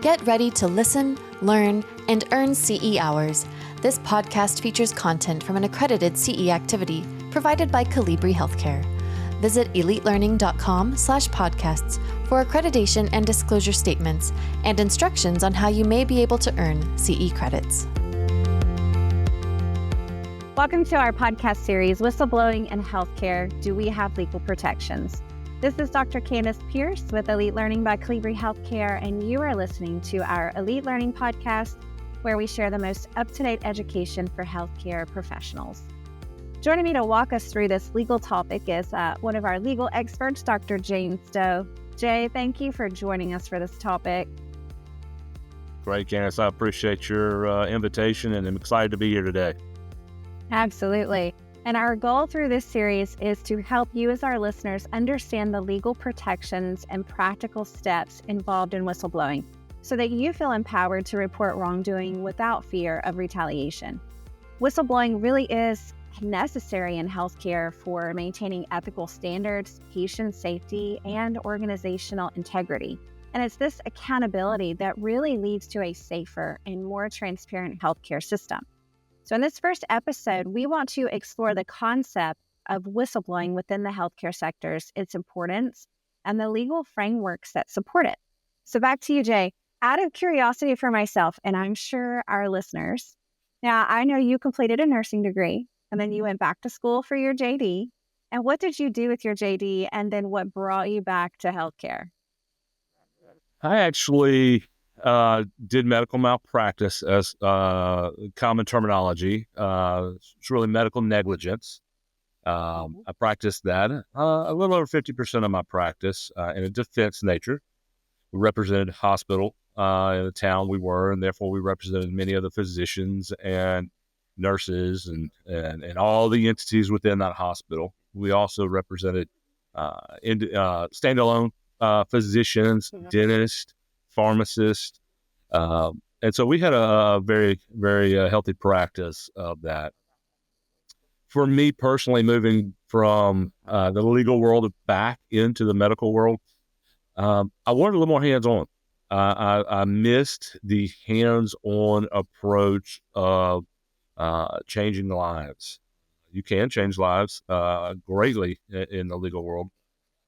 Get ready to listen, learn, and earn CE hours. This podcast features content from an accredited CE activity provided by Calibri Healthcare. Visit elitelearning.com/podcasts for accreditation and disclosure statements and instructions on how you may be able to earn CE credits. Welcome to our podcast series, Whistleblowing in Healthcare, Do We Have Legal Protections? This is Dr. Candace Pierce with Elite Learning by Calibri Healthcare, and you are listening to our Elite Learning podcast, where we share the most up-to-date education for healthcare professionals. Joining me to walk us through this legal topic is one of our legal experts, Dr. Jane Stowe. Jay, thank you for joining us for this topic. Great, Candace. I appreciate your invitation, and I'm excited to be here today. Absolutely. And our goal through this series is to help you as our listeners understand the legal protections and practical steps involved in whistleblowing so that you feel empowered to report wrongdoing without fear of retaliation. Whistleblowing really is necessary in healthcare for maintaining ethical standards, patient safety, and organizational integrity. And it's this accountability that really leads to a safer and more transparent healthcare system. So in this first episode, we want to explore the concept of whistleblowing within the healthcare sectors, its importance, and the legal frameworks that support it. So back to you, Jay. Out of curiosity for myself, and I'm sure our listeners, now I know you completed a nursing degree, and then you went back to school for your JD. And what did you do with your JD, and then what brought you back to healthcare? I actually did medical malpractice as common terminology. It's really medical negligence. I practiced that a little over 50% of my practice in a defense nature. We represented a hospital in the town we were, and therefore we represented many of the physicians and nurses and all the entities within that hospital. We also represented standalone physicians, dentists, pharmacists. And so we had a very, very healthy practice of that. For me personally, moving from the legal world back into the medical world, I wanted a little more hands-on. I missed the hands-on approach of changing lives. You can change lives greatly in the legal world.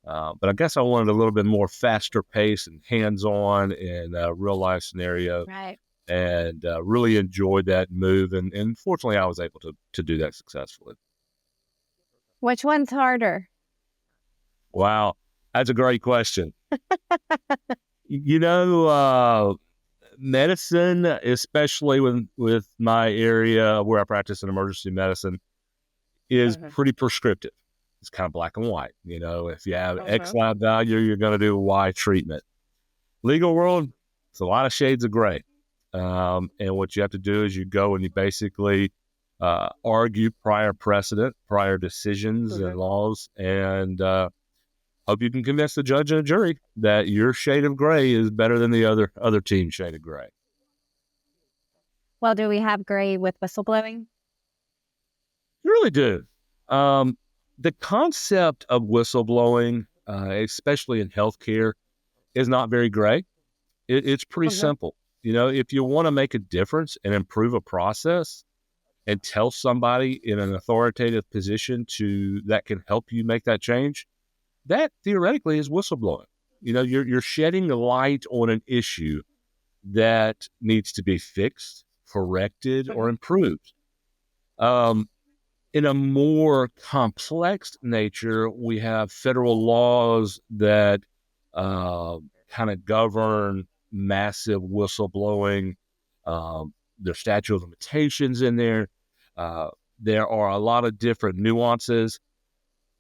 But I guess I wanted a little bit more faster pace and hands-on in a real-life scenario. Right. And really enjoyed that move. And fortunately, I was able to do that successfully. Which one's harder? Wow, that's a great question. Medicine, especially with my area where I practice in emergency medicine, is pretty prescriptive. It's kind of black and white. If you have X lab value, you're going to do Y treatment. Legal world, it's a lot of shades of gray. And what you have to do is you go and you basically argue prior precedent, prior decisions and laws, and hope you can convince the judge and the jury that your shade of gray is better than the other team's shade of gray. Well, do we have gray with whistleblowing? You really do. The concept of whistleblowing, especially in healthcare, is not very gray. It's pretty simple. If you want to make a difference and improve a process and tell somebody in an authoritative position that can help you make that change, that theoretically is whistleblowing. You're shedding a light on an issue that needs to be fixed, corrected, or improved. In a more complex nature, we have federal laws that kind of govern massive whistleblowing. There's statute of limitations in there. There are a lot of different nuances.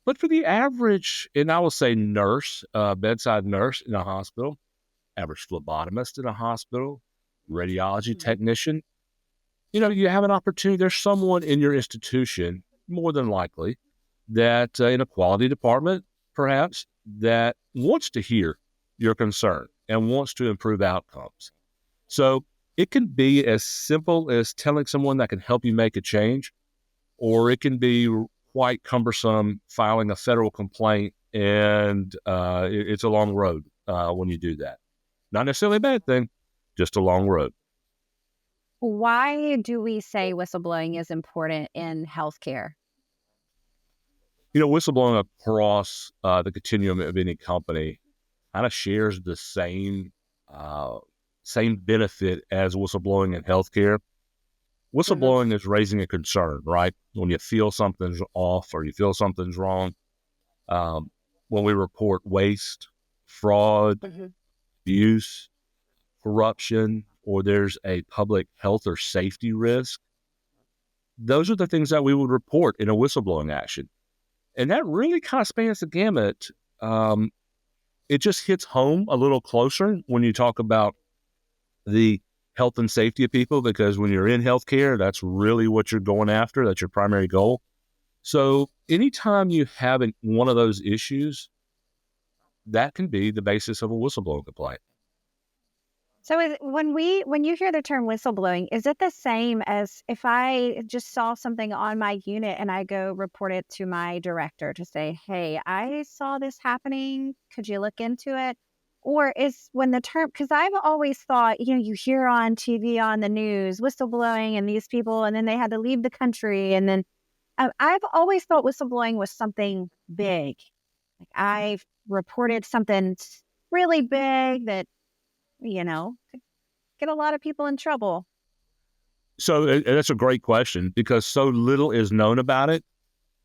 But for the average, and I will say nurse, bedside nurse in a hospital, average phlebotomist in a hospital, radiology technician, you have an opportunity. There's someone in your institution, more than likely, that in a quality department, perhaps, that wants to hear your concern and wants to improve outcomes. So it can be as simple as telling someone that can help you make a change, or it can be quite cumbersome filing a federal complaint, and it's a long road when you do that. Not necessarily a bad thing, just a long road. Why do we say whistleblowing is important in healthcare? Whistleblowing across the continuum of any company kind of shares the same benefit as whistleblowing in healthcare. Whistleblowing is raising a concern, right? When you feel something's off or you feel something's wrong. When we report waste, fraud, abuse, corruption, or there's a public health or safety risk, those are the things that we would report in a whistleblowing action. And that really kind of spans the gamut. It just hits home a little closer when you talk about the health and safety of people, because when you're in healthcare, that's really what you're going after. That's your primary goal. So anytime you have one of those issues, that can be the basis of a whistleblowing complaint. So when you hear the term whistleblowing, is it the same as if I just saw something on my unit and I go report it to my director to say, hey, I saw this happening. Could you look into it? Or is when the term, because I've always thought, you hear on TV, on the news, whistleblowing and these people, and then they had to leave the country. And then I've always thought whistleblowing was something big. Like I've reported something really big that, could get a lot of people in trouble. So that's a great question, because so little is known about it.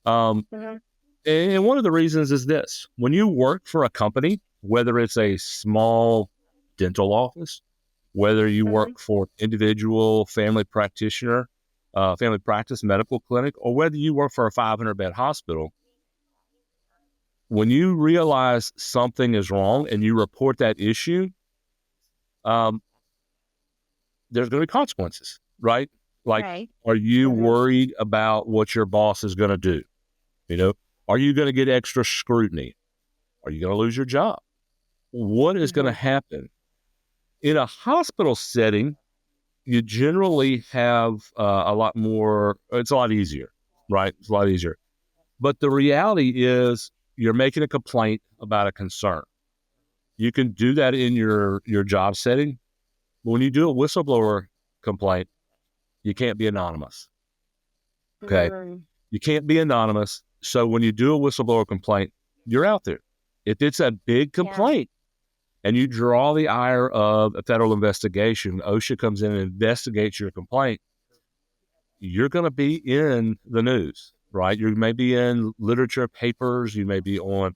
And one of the reasons is this: when you work for a company, whether it's a small dental office, whether you work for individual family practitioner, family practice medical clinic, or whether you work for a 500-bed hospital, when you realize something is wrong and you report that issue, there's going to be consequences, right? Like, Right. Are you worried about what your boss is going to do? Are you going to get extra scrutiny? Are you going to lose your job? What is going to happen? In a hospital setting, you generally have a lot more, it's a lot easier, right? It's a lot easier. But the reality is you're making a complaint about a concern. You can do that in your job setting. But when you do a whistleblower complaint, you can't be anonymous. Okay. You can't be anonymous. So when you do a whistleblower complaint, you're out there. If it's a big complaint and you draw the ire of a federal investigation, OSHA comes in and investigates your complaint, you're going to be in the news, right? You may be in literature, papers. You may be on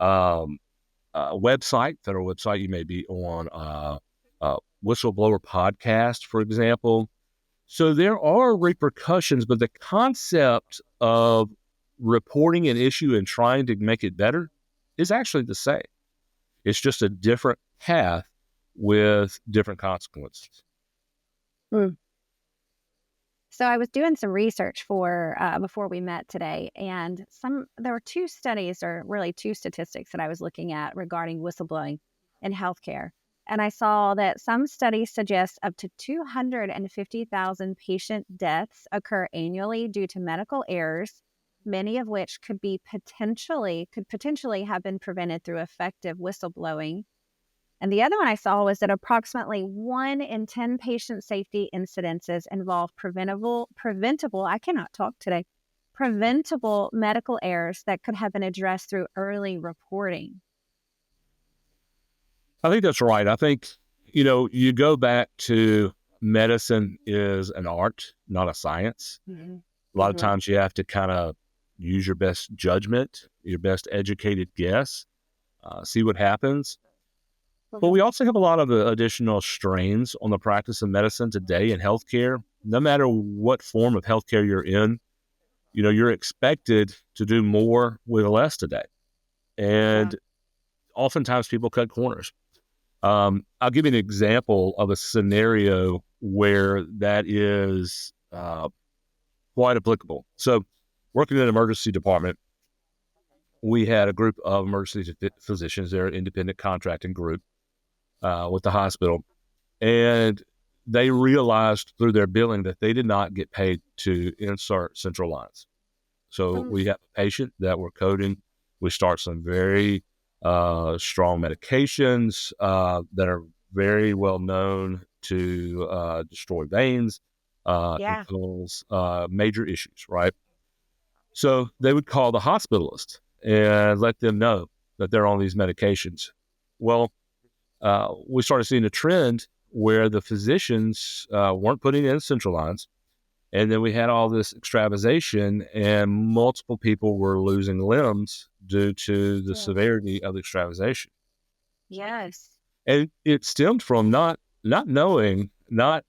a website, federal website. You may be on a whistleblower podcast, for example. So there are repercussions, but the concept of reporting an issue and trying to make it better is actually the same. It's just a different path with different consequences. So I was doing some research for before we met today, and there were two studies, or really two statistics that I was looking at regarding whistleblowing in healthcare. And I saw that some studies suggest up to 250,000 patient deaths occur annually due to medical errors, many of which could potentially have been prevented through effective whistleblowing. And the other one I saw was that approximately 1 in 10 patient safety incidences involve preventable medical errors that could have been addressed through early reporting. I think that's right. I think, you go back to medicine is an art, not a science. A lot of times you have to kind of use your best judgment, your best educated guess, see what happens. But we also have a lot of additional strains on the practice of medicine today in healthcare. No matter what form of healthcare you're in, you're expected to do more with less today. And oftentimes people cut corners. I'll give you an example of a scenario where that is quite applicable. So working in an emergency department, we had a group of emergency physicians. They're an independent contracting group with the hospital. And they realized through their billing that they did not get paid to insert central lines. So we have a patient that we're coding. We start some very strong medications that are very well known to destroy veins, can cause major issues, right? So they would call the hospitalist and let them know that they're on these medications. Well, we started seeing a trend where the physicians weren't putting in central lines. And then we had all this extravasation, and multiple people were losing limbs due to the severity of the extravasation. Yes. And it stemmed from not knowing, let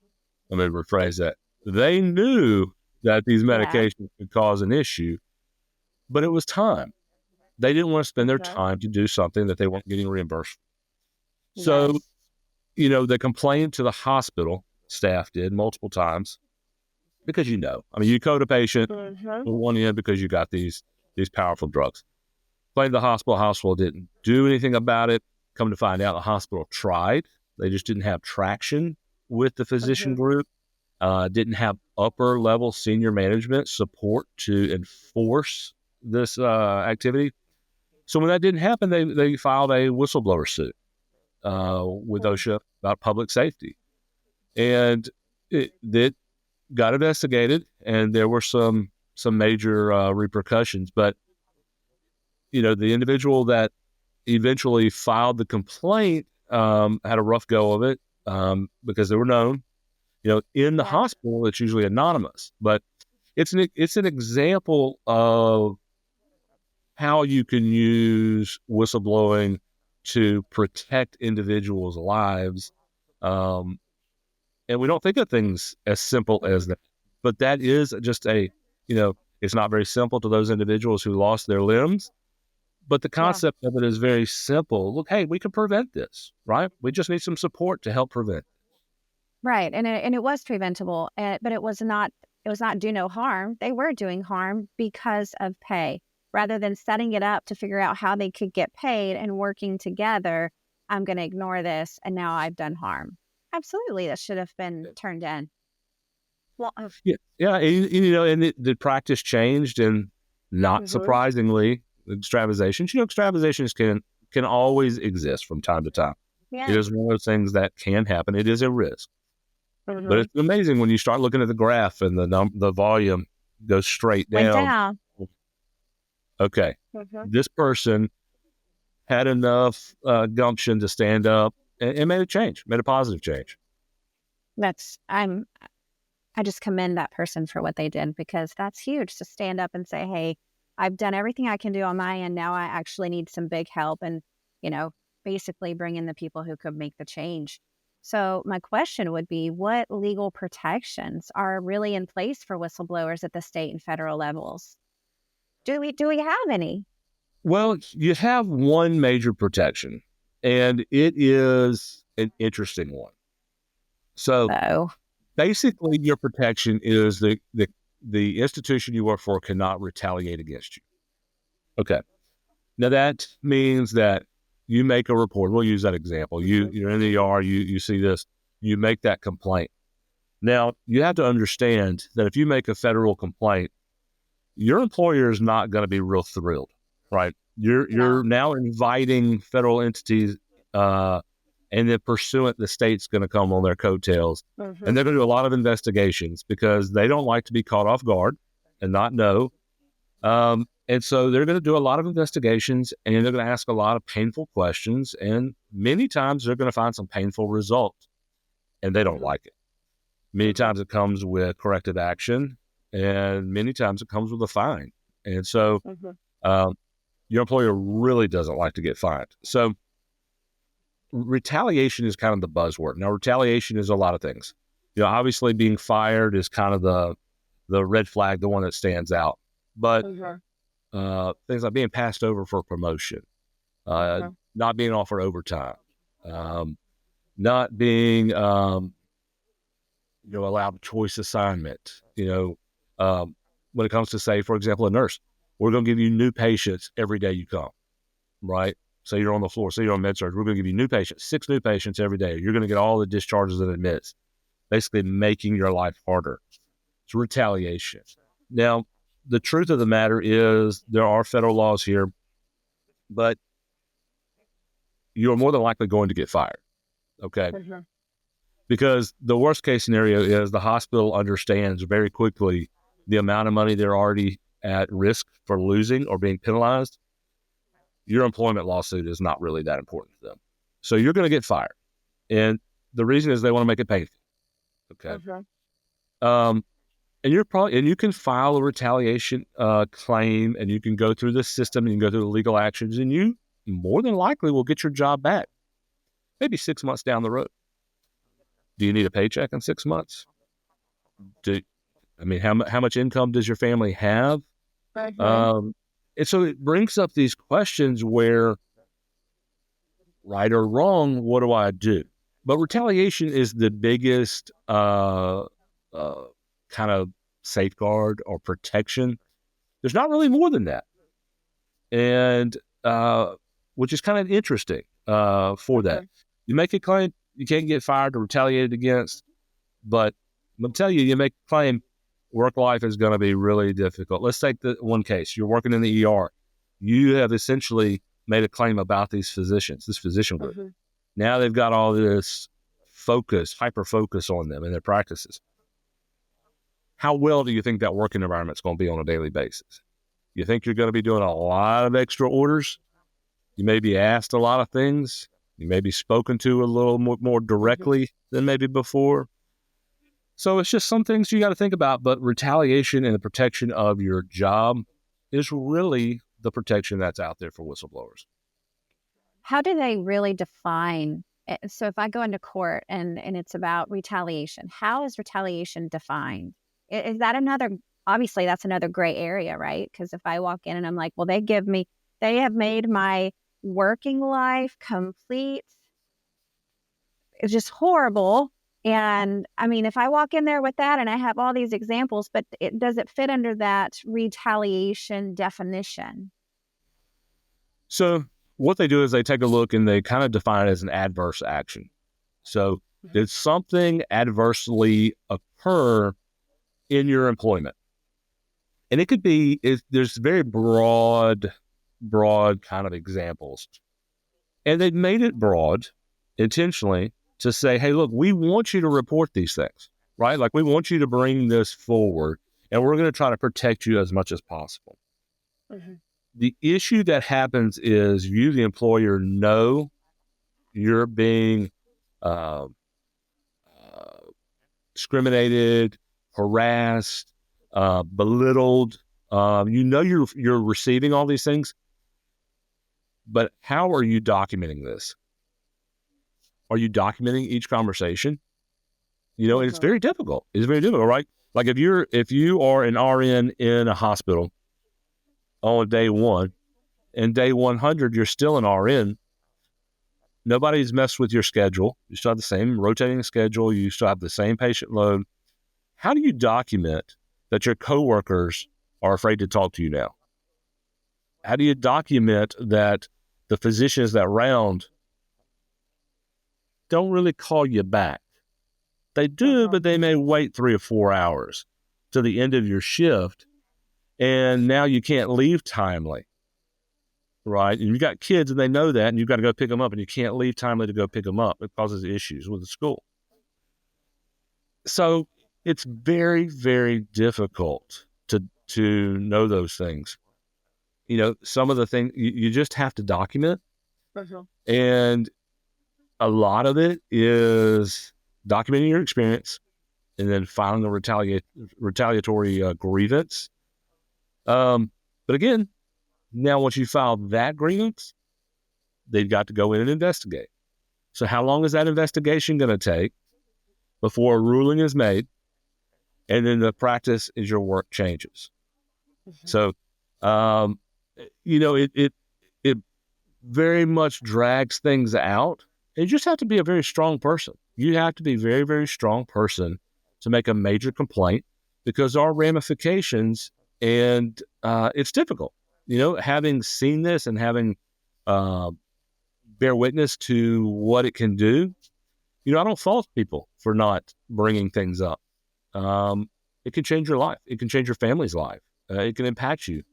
me rephrase that. They knew that these medications could cause an issue, but it was time. They didn't want to spend their time to do something that they weren't getting reimbursed for. So, they complained to the hospital staff did multiple times because, you code a patient with one in because you got these powerful drugs. Complained to the hospital didn't do anything about it. Come to find out, the hospital tried. They just didn't have traction with the physician group, didn't have upper level senior management support to enforce this activity. So when that didn't happen, they filed a whistleblower suit with OSHA about public safety. And it got investigated, and there were some major repercussions. But, the individual that eventually filed the complaint had a rough go of it because they were known. In the hospital, it's usually anonymous, but it's an example of how you can use whistleblowing to protect individuals' lives. And we don't think of things as simple as that, but that is just it's not very simple to those individuals who lost their limbs, but the concept of it is very simple. Look, hey, we can prevent this, right? We just need some support to help prevent. Right. And it was preventable, but it was not do no harm. They were doing harm because of pay. Rather than setting it up to figure out how they could get paid and working together, I'm going to ignore this, and now I've done harm. Absolutely, that should have been turned in. Well, yeah, and the practice changed, and not surprisingly, extravasations. Extravasations can always exist from time to time. It is one of those things that can happen. It is a risk, but it's amazing when you start looking at the graph and the volume goes straight went down. down. Okay, this person had enough gumption to stand up and made a positive change. I just commend that person for what they did, because that's huge to stand up and say, hey, I've done everything I can do on my end. Now I actually need some big help, and, basically bring in the people who could make the change. So my question would be, what legal protections are really in place for whistleblowers at the state and federal levels? Do we have any? Well, you have one major protection, and it is an interesting one. So basically, your protection is the institution you work for cannot retaliate against you. Okay. Now that means that you make a report. We'll use that example. You're in the ER, you see this, you make that complaint. Now, you have to understand that if you make a federal complaint, your employer is not going to be real thrilled, right? You're now inviting federal entities, and then pursuant, the state's going to come on their coattails, and they're going to do a lot of investigations because they don't like to be caught off guard and not know. And so they're going to do a lot of investigations, and they're going to ask a lot of painful questions, and many times they're going to find some painful results, and they don't like it. Many times it comes with corrective action, and many times it comes with a fine. And so your employer really doesn't like to get fined. So retaliation is kind of the buzzword. Now, retaliation is a lot of things. Obviously being fired is kind of the red flag, the one that stands out. But things like being passed over for promotion, not being offered overtime, not being allowed choice assignment. When it comes to, say, for example, a nurse, we're going to give you new patients every day you come, right? So you're on the floor, so you're on med surg. We're going to give you new patients, 6 new patients every day. You're going to get all the discharges and admits, basically making your life harder. It's retaliation. Now, the truth of the matter is there are federal laws here, but you're more than likely going to get fired. Okay. Mm-hmm. Because the worst case scenario is the hospital understands very quickly the amount of money they're already at risk for losing or being penalized. Your employment lawsuit is not really that important to them. So you're going to get fired. And the reason is they want to make it painful. Okay. Mm-hmm. And you can file a retaliation claim, and you can go through the system, and you can go through the legal actions, and you more than likely will get your job back, maybe 6 months down the road. Do you need a paycheck in 6 months? How much income does your family have? Mm-hmm. And so it brings up these questions where, right or wrong, what do I do? But retaliation is the biggest kind of safeguard or protection. There's not really more than that. And which is kind of interesting for that. You make a claim, you can't get fired or retaliated against, but I'm going to tell you, you make a claim, work life is going to be really difficult. Let's take the one case. You're working in the ER. You have essentially made a claim about these physicians, this physician group. Mm-hmm. Now they've got all this hyper focus on them and their practices. How well do you think that working environment is going to be on a daily basis? You think you're going to be doing a lot of extra orders? You may be asked a lot of things. You may be spoken to a little more directly than maybe before. So it's just some things you got to think about, but retaliation and the protection of your job is really the protection that's out there for whistleblowers. How do they really define? So if I go into court and it's about retaliation, how is retaliation defined? Is that obviously that's another gray area, right? Because if I walk in and I'm like, well, they have made my working life complete. It's just horrible. And I mean, if I walk in there with that and I have all these examples, but does it fit under that retaliation definition? So what they do is they take a look and they kind of define it as an adverse action. So did something adversely occur in your employment? And it could be, there's very broad kind of examples. And they've made it broad intentionally to say, hey, look, we want you to report these things, right? Like we want you to bring this forward and we're going to try to protect you as much as possible. Mm-hmm. The issue that happens is you, the employer, know you're being discriminated, harassed, belittled. You know you're receiving all these things, but how are you documenting this? Are you documenting each conversation? You know, and it's very difficult. It's very difficult, right? Like if you are an RN in a hospital on day one, and day 100 you're still an RN, nobody's messed with your schedule. You still have the same rotating schedule. You still have the same patient load. How do you document that your coworkers are afraid to talk to you now? How do you document that the physicians that round don't really call you back? They do, but they may wait 3 or 4 hours to the end of your shift, and now you can't leave timely, right? And you got kids, and they know that, and you've got to go pick them up, and you can't leave timely to go pick them up. It causes issues with the school. So it's very, very difficult to know those things. You know, some of the things you just have to document, and a lot of it is documenting your experience and then filing a retaliatory grievance. But again, now once you file that grievance, they've got to go in and investigate. So how long is that investigation going to take before a ruling is made? And then the practice is your work changes. So, you know, it very much drags things out. And you just have to be a very strong person. You have to be a very, very strong person to make a major complaint, because there are ramifications, and it's difficult. You know, having seen this and having bear witness to what it can do, you know, I don't fault people for not bringing things up. It can change your life. It can change your family's life. it can impact you.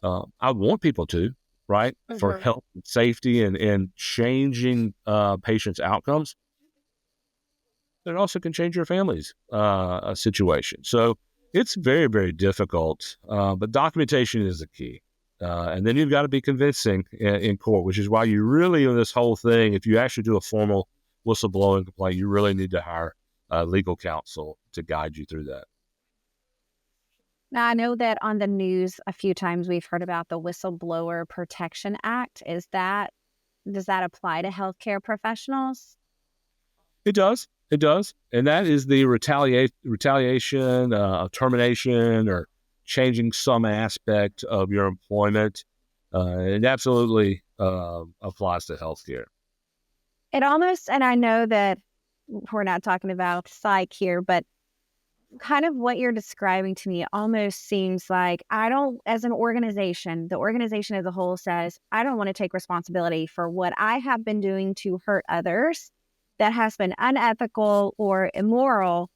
I want people to, right, for health and safety and changing patients' outcomes. It also can change your family's situation. So it's very, very difficult, but documentation is the key. And then you've got to be convincing in court, which is why you really, in this whole thing, if you actually do a formal whistleblowing complaint, you really need to hire legal counsel to guide you through that. Now, I know that on the news a few times we've heard about the Whistleblower Protection Act. Does that apply to healthcare professionals? It does. It does. And that is the retaliation, termination, or changing some aspect of your employment. It absolutely applies to healthcare. It almost, and I know that we're not talking about psych here, but kind of what you're describing to me almost seems like as an organization, the organization as a whole says, I don't want to take responsibility for what I have been doing to hurt others that has been unethical or immoral.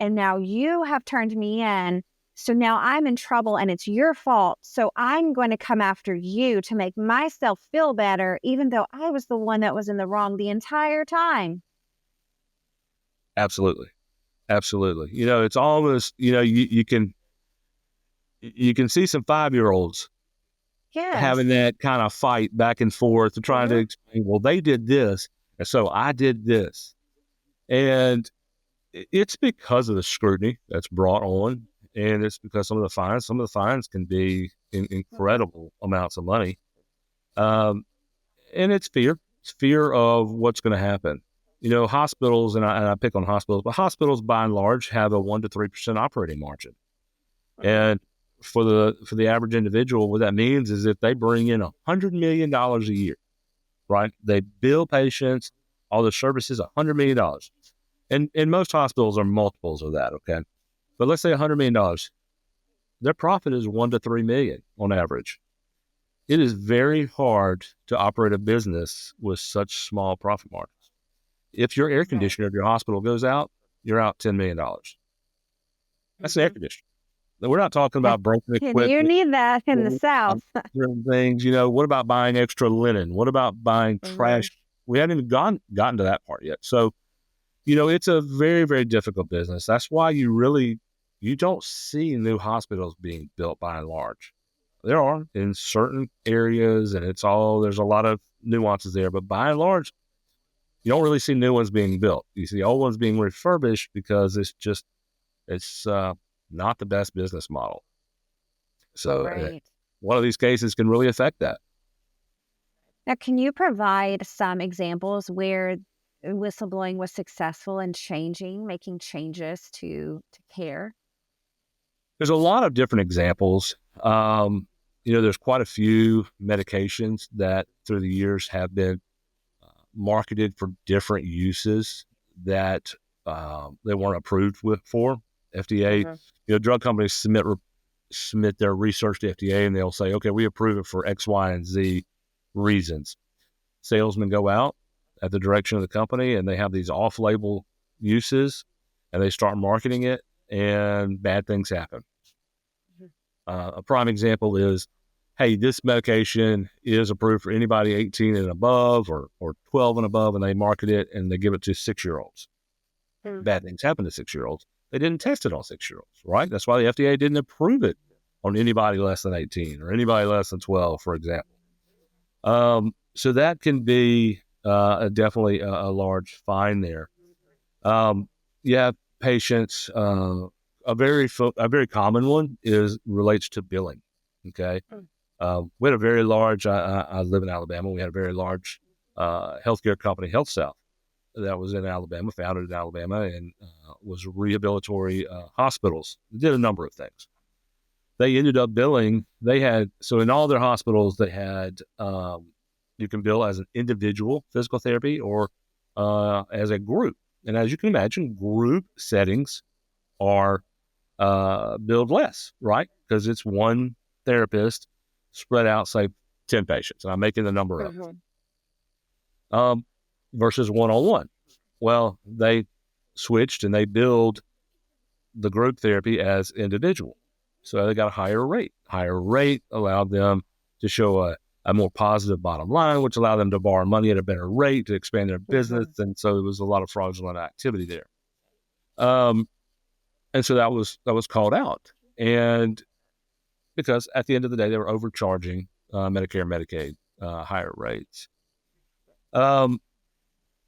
And now you have turned me in. So now I'm in trouble and it's your fault. So I'm going to come after you to make myself feel better, even though I was the one that was in the wrong the entire time. Absolutely. Absolutely. It's almost, you can see some 5-year-olds having that kind of fight back and forth and trying to explain, well, they did this, and so I did this. And it's because of the scrutiny that's brought on, and it's because some of the fines can be incredible amounts of money. And it's fear. It's fear of what's going to happen. Hospitals, and I pick on hospitals, but hospitals by and large have a 1% to 3% operating margin. And for the average individual, what that means is if they bring in $100 million a year, right? They bill patients, all the services, $100 million. And most hospitals are multiples of that, okay? But let's say $100 million. Their profit is 1 to 3 million on average. It is very hard to operate a business with such small profit margins. If your air conditioner of your hospital goes out, you're out $10 million. That's an air conditioner. We're not talking about broken equipment. You need that in the South. Things, what about buying extra linen? What about buying trash? We haven't even gotten to that part yet. So, it's a very, very difficult business. That's why you don't see new hospitals being built by and large. There are in certain areas, and there's a lot of nuances there, but by and large, you don't really see new ones being built. You see old ones being refurbished because it's not the best business model. So one of these cases can really affect that. Now, can you provide some examples where whistleblowing was successful in making changes to care? There's a lot of different examples. There's quite a few medications that through the years have been marketed for different uses that they weren't approved for FDA. Drug companies submit their research to FDA, and they'll say, okay, we approve it for X, Y, and Z reasons. Salesmen go out at the direction of the company, and they have these off-label uses, and they start marketing it, and bad things happen. A prime example is, hey, this medication is approved for anybody 18 and above or 12 and above, and they market it and they give it to 6-year-olds. Bad things happen to 6-year-olds. They didn't test it on 6-year-olds, right? That's why the FDA didn't approve it on anybody less than 18 or anybody less than 12, for example. So that can be definitely a large fine there. You have patients, a very common one relates to billing. Okay. We had a very large, I live in Alabama. We had a very large healthcare company, Health South, that was in Alabama, founded in Alabama, and was rehabilitory hospitals. They did a number of things. They ended up billing. So in all their hospitals, they had, you can bill as an individual physical therapy or as a group. And as you can imagine, group settings are billed less, right? Because it's one therapist spread out, say, 10 patients. And I'm making the number up. Versus one-on-one. Well, they switched and they billed the group therapy as individual. So they got a higher rate. Higher rate allowed them to show a more positive bottom line, which allowed them to borrow money at a better rate to expand their business. And so there was a lot of fraudulent activity there. And so that was called out. And because at the end of the day, they were overcharging Medicare, Medicaid, higher rates.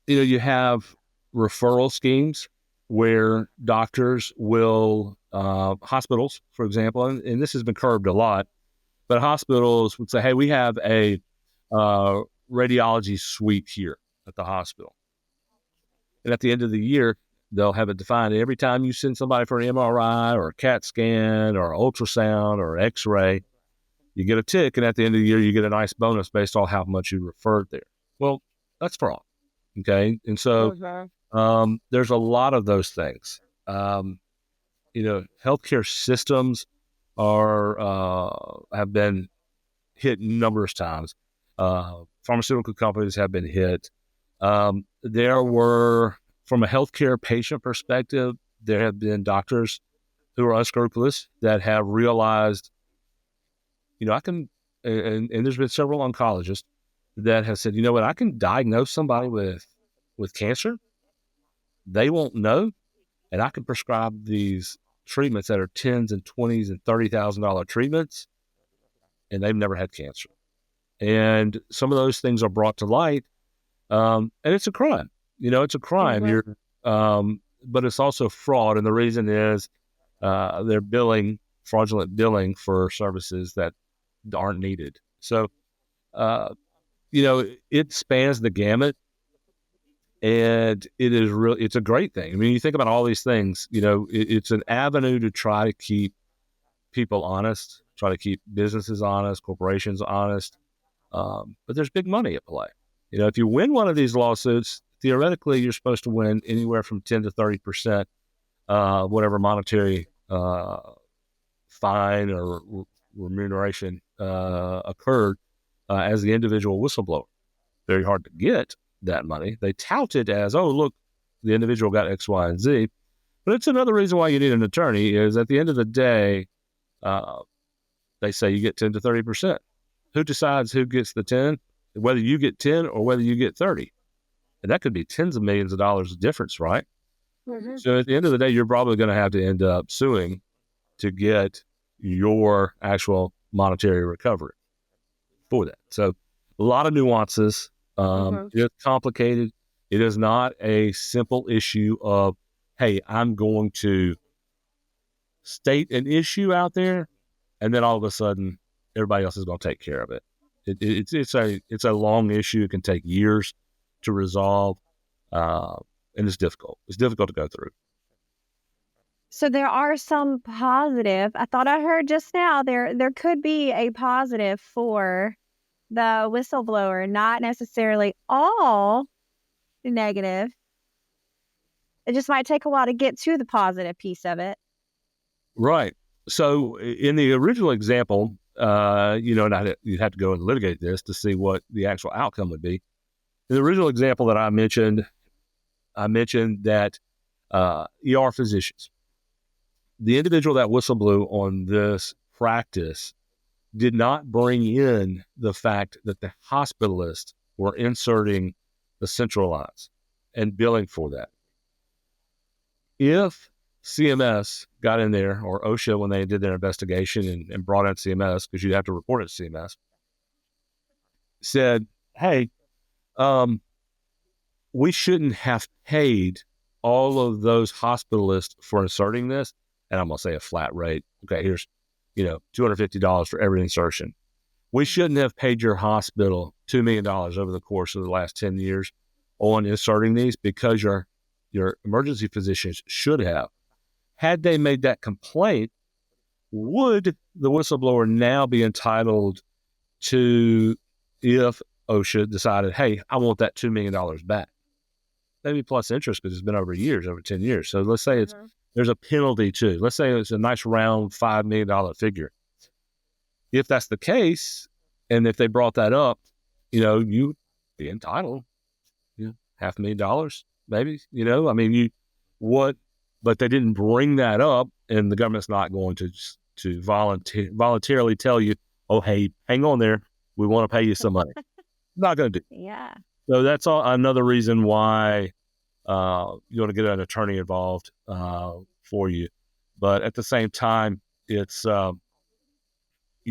You have referral schemes where doctors will, hospitals, for example, and this has been curbed a lot, but hospitals would say, hey, we have a radiology suite here at the hospital. And at the end of the year, they'll have it defined. Every time you send somebody for an MRI or a CAT scan or ultrasound or X-ray, you get a tick, and at the end of the year, you get a nice bonus based on how much you referred there. Well, that's fraud, okay? And so there's a lot of those things. Healthcare systems have been hit numerous times. Pharmaceutical companies have been hit. There were, from a healthcare patient perspective, there have been doctors who are unscrupulous that have realized, I can, and there's been several oncologists that have said, you know what, I can diagnose somebody with cancer. They won't know, and I can prescribe these treatments that are tens and $20,000 and $30,000 treatments, and they've never had cancer. And some of those things are brought to light, and it's a crime. It's a crime. Mm-hmm. But it's also fraud, and the reason is they're fraudulent billing for services that aren't needed. So, it spans the gamut, and it's a great thing. I mean, you think about all these things, it's an avenue to try to keep people honest, try to keep businesses honest, corporations honest. But there's big money at play. If you win one of these lawsuits, theoretically, you're supposed to win anywhere from 10 to 30%, whatever monetary fine or remuneration occurred as the individual whistleblower. Very hard to get that money. They tout it as, oh, look, the individual got X, Y, and Z. But it's another reason why you need an attorney is at the end of the day, they say you get 10 to 30%. Who decides who gets the 10? Whether you get 10 or whether you get 30. And that could be tens of millions of dollars of difference, right? Mm-hmm. So at the end of the day, you're probably going to have to end up suing to get your actual monetary recovery for that. So a lot of nuances. It's complicated. It is not a simple issue of, hey, I'm going to state an issue out there, and then all of a sudden, everybody else is going to take care of it. It's a long issue. It can take years to resolve, and it's difficult. It's difficult to go through. So there are some positive. I thought I heard just now there could be a positive for the whistleblower, not necessarily all negative. It just might take a while to get to the positive piece of it. Right. So in the original example, and you'd have to go and litigate this to see what the actual outcome would be. In the original example that I mentioned that ER physicians, the individual that whistleblew on this practice did not bring in the fact that the hospitalists were inserting the central lines and billing for that. If CMS got in there, or OSHA, when they did their investigation and brought in CMS, because you have to report it to CMS, said, hey, we shouldn't have paid all of those hospitalists for inserting this. And I'm going to say a flat rate. Okay, here's, $250 for every insertion. We shouldn't have paid your hospital $2 million over the course of the last 10 years on inserting these, because your emergency physicians should have. Had they made that complaint, would the whistleblower now be entitled to, if OSHA decided, hey, I want that $2 million back? Maybe plus interest, because it's been over 10 years. So let's say there's a penalty too. Let's say it's a nice round $5 million figure. If that's the case, and if they brought that up, you'd be entitled, $500,000, maybe, but they didn't bring that up, and the government's not going to voluntarily tell you, oh, hey, hang on there. We want to pay you some money. Not going to do. Yeah. So that's another reason why you want to get an attorney involved for you. But at the same time, it's you're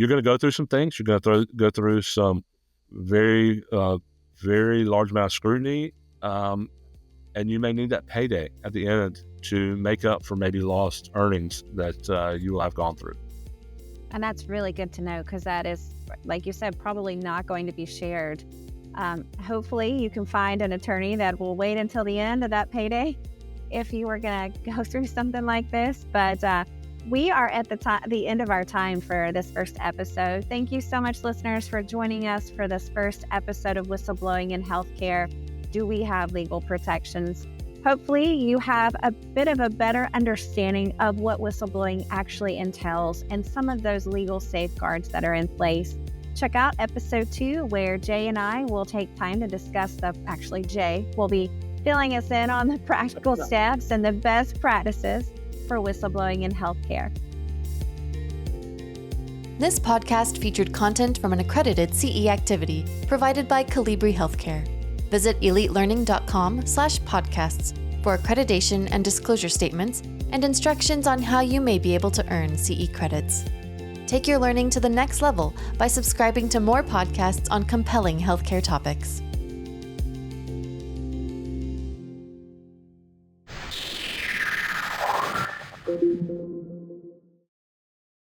going to go through some things. You're going to go through some very, very large amount of scrutiny, and you may need that payday at the end to make up for maybe lost earnings that you will have gone through. And that's really good to know, because that is, like you said, probably not going to be shared. Hopefully you can find an attorney that will wait until the end of that payday if you were going to go through something like this. But we are at the end of our time for this first episode. Thank you so much, listeners, for joining us for this first episode of Whistleblowing in Healthcare. Do we have legal protections? Hopefully you have a bit of a better understanding of what whistleblowing actually entails and some of those legal safeguards that are in place. Check out episode 2, where Jay and I will take time to discuss Jay will be filling us in on the practical steps and the best practices for whistleblowing in healthcare. This podcast featured content from an accredited CE activity provided by Calibri Healthcare. Visit elitelearning.com/podcasts for accreditation and disclosure statements and instructions on how you may be able to earn CE credits. Take your learning to the next level by subscribing to more podcasts on compelling healthcare topics.